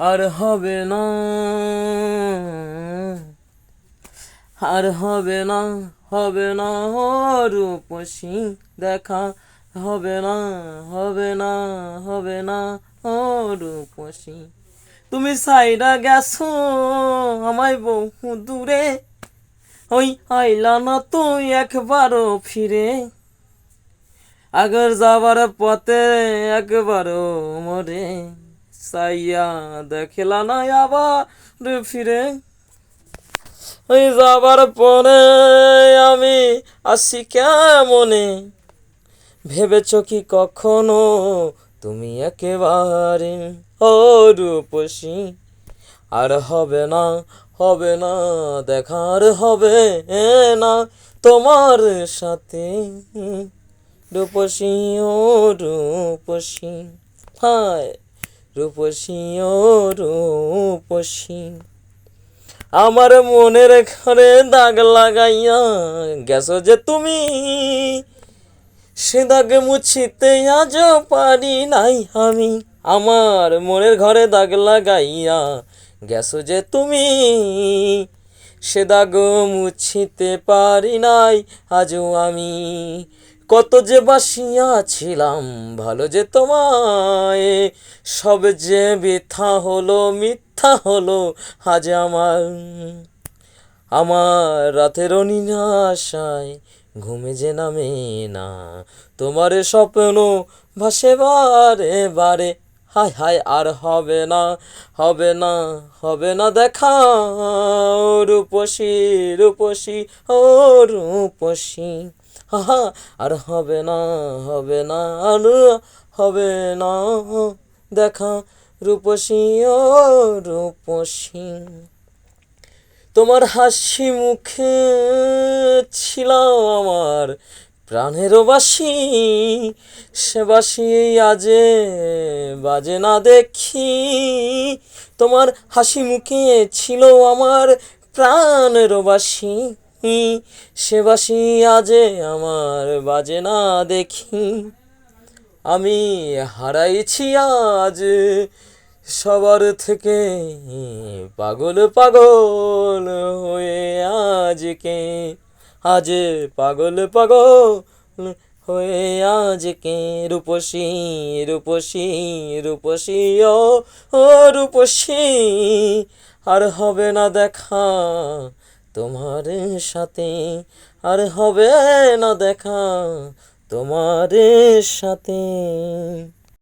আর হবে না, আর হবে না, হবে না রূপসী দেখা, হবে না, হবে না, হবে না ও রূপসী। তুমি সাইডা গেছো আমায় বহু দূরে, ওই আইলা না তুই একবারও ফিরে, আগের যাবার পথে একবারও মরে, সাইয়া দেখলা না আবার ফিরে। ওই যাবার পরে আমি আসি কেমনে, ভেবেছ কি কখনো তুমি একেবারে ও রূপসী। আর হবে না, হবে না দেখার, হবে না তোমার সাথে রূপসী ও রূপসী, হায় রূপসী ও রূপসী। আমার মনের ঘরে দাগ লাগাইয়া গেছো যে তুমি, সে দাগ মুছিতে আজও পারি নাই আমি। আমার মনের ঘরে দাগ লাগাইয়া গেছো যে তুমি, সে দাগ মুছিতে পারি নাই আজও আমি। কত যে বাসিয়াছিলাম ভালো যে তোমায়, সব যে বৃথা হলো, মিথ্যা হলো আজ আমার। আমার রাতের নিরাশায় ঘুমে যে নামে না, তোমার স্বপ্ন ভাসে বারে বারে, হায় হায় আর হবে না, হবে না, হবে না দেখা ও রূপসী, রূপসী ও রূপসী, হা আর হবে না, হবে না, আর হবে না দেখা রূপসী ও রূপসী। তোমার হাসি মুখে ছিল আমার প্রাণেরও বাসি, সে বাসি আজে বাজে না দেখি। তোমার হাসি মুখে ছিল আমার প্রাণেরও বাসি, সে বাসি আজে আমার বাজে না দেখি। আমি হারাইছি আজ সবার থেকে পাগল পাগল হয়ে আজকে, আজ পাগল পাগল হয়ে আজকে রূপসী, রূপসী, রূপসী ও ও রূপসী। আর হবে না দেখা তোমার সাথে, আর হবে না দেখা তোমার সাথে।